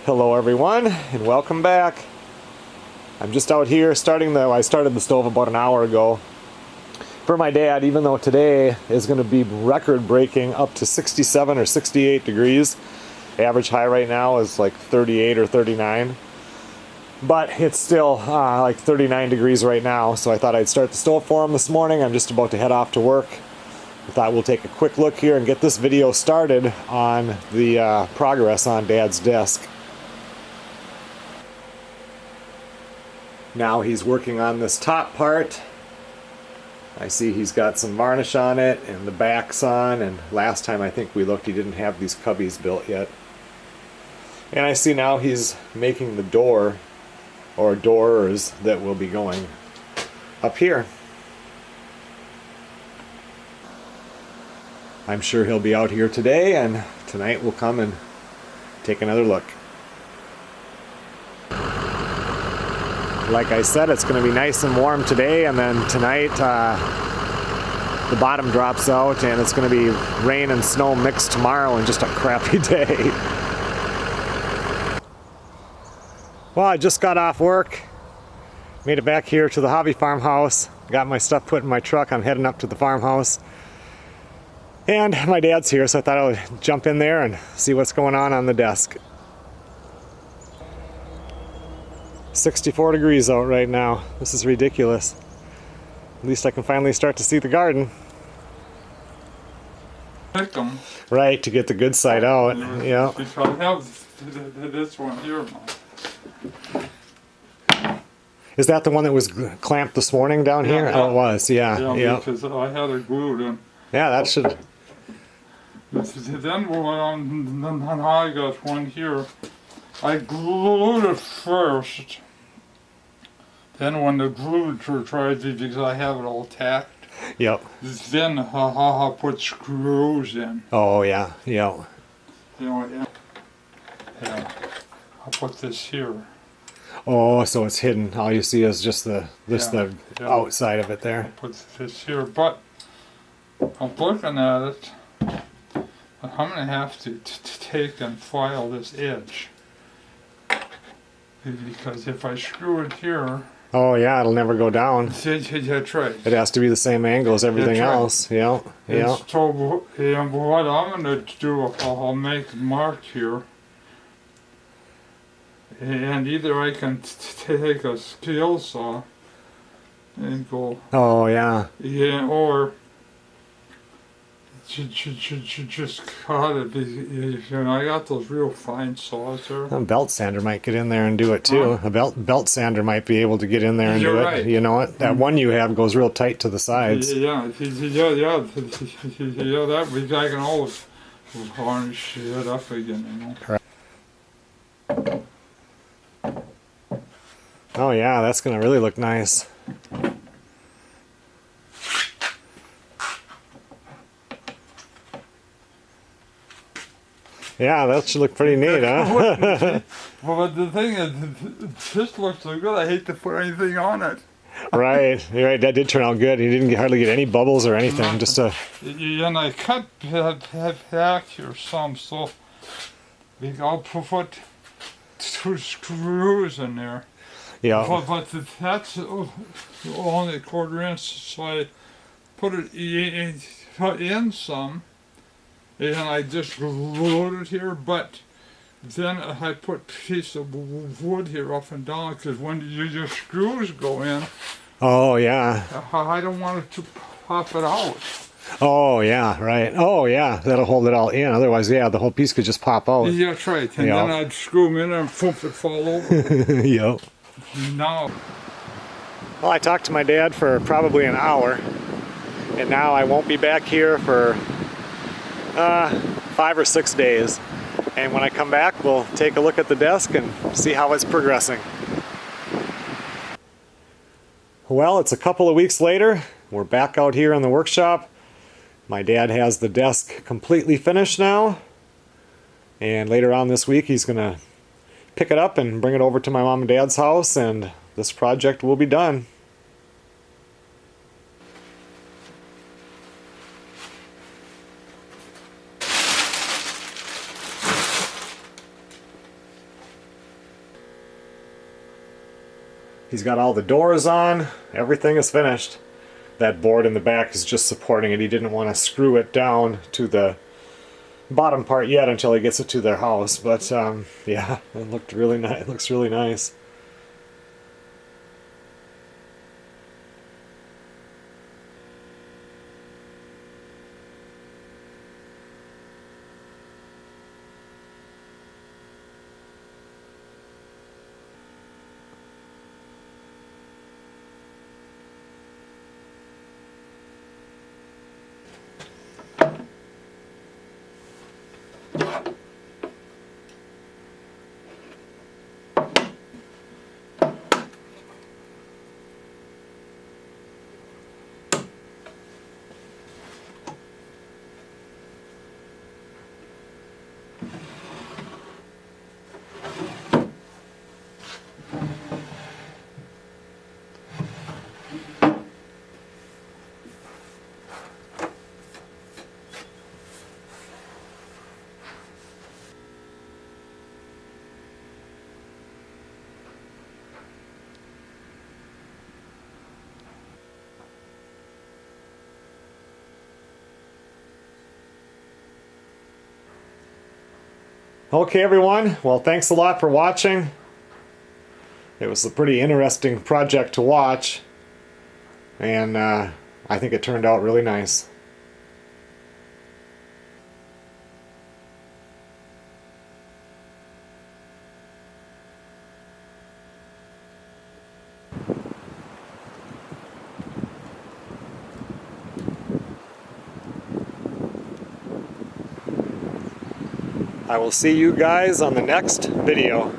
Hello everyone, and welcome back. I'm just out here I started the stove about an hour ago. For my dad, even though today is going to be record-breaking up to 67 or 68 degrees. Average high right now is like 38 or 39. But it's still like 39 degrees right now, so I thought I'd start the stove for him this morning. I'm just about to head off to work. I thought we'll take a quick look here and get this video started on the progress on Dad's desk. Now he's working on this top part. I see he's got some varnish on it and the back's on, and last time I think we looked he didn't have these cubbies built yet. And I see now he's making the door or doors that will be going up here. I'm sure he'll be out here today, and tonight we'll come and take another look. Like I said, it's going to be nice and warm today, and then tonight the bottom drops out and it's going to be rain and snow mixed tomorrow and just a crappy day. Well, I just got off work, made it back here to the hobby farmhouse, got my stuff put in my truck. I'm heading up to the farmhouse. And my dad's here, so I thought I would jump in there and see what's going on the desk. 64 degrees out right now. This is ridiculous. At least I can finally start to see the garden. Pick them. Right, to get the good side out. Yeah. I have this one here. Is that the one that was clamped this morning down here? Yeah. Oh, it was. Yeah. Yeah, because I had it glued in. Yeah, that should. Then when I got one here, I glued it first. Then when the glue tried to, because I have it all tacked. Yep. Then I put screws in. Oh yeah. Yeah. You know, yeah. I put this here. Oh, so it's hidden. All you see is just the outside of it there. I put this here, but I'm looking at it. I'm gonna have to take and file this edge, because if I screw it here. Oh yeah, it'll never go down. That's right. It has to be the same angle as everything else. Yeah. Yeah. So what I'm gonna do, I'll make a mark here, and either I can take a skill saw and go. Oh yeah. Yeah, or just cut it. You know, I got those real fine saws there. A belt sander might get in there and do it too. A belt sander might be able to get in there and do it. Right. You know what? That one you have goes real tight to the sides. Yeah. That way I can always varnish it up again. You know. Correct. Oh yeah, that's gonna really look nice. Yeah, that should look pretty neat, huh? Well, but the thing is, this looks so good, I hate to put anything on it. Right, you're right, that did turn out good. You didn't hardly get any bubbles or anything, just a... And I cut back here some, so I'll put 2 screws in there. Yeah. But that's only a 1/4 inch, so I put it in some. And I just glued it here, but then I put a piece of wood here up and down, because when your screws go in, Oh yeah. I don't want it to pop it out. Oh yeah, right. Oh yeah, that'll hold it all in. Otherwise, yeah, the whole piece could just pop out. Yeah, that's right. And then I'd screw them in and poof, it fall over. Yep. Now. Well, I talked to my dad for probably an hour, and now I won't be back here for 5 or 6 days. And when I come back, we'll take a look at the desk and see how it's progressing. Well, it's a couple of weeks later. We're back out here in the workshop. My dad has the desk completely finished now. And later on this week, he's going to pick it up and bring it over to my mom and dad's house, and this project will be done. He's got all the doors on. Everything is finished. That board in the back is just supporting it. He didn't want to screw it down to the bottom part yet until he gets it to their house. But yeah, it looked really nice. It looks really nice. Okay, everyone. Well, thanks a lot for watching. It was a pretty interesting project to watch, and I think it turned out really nice. I will see you guys on the next video.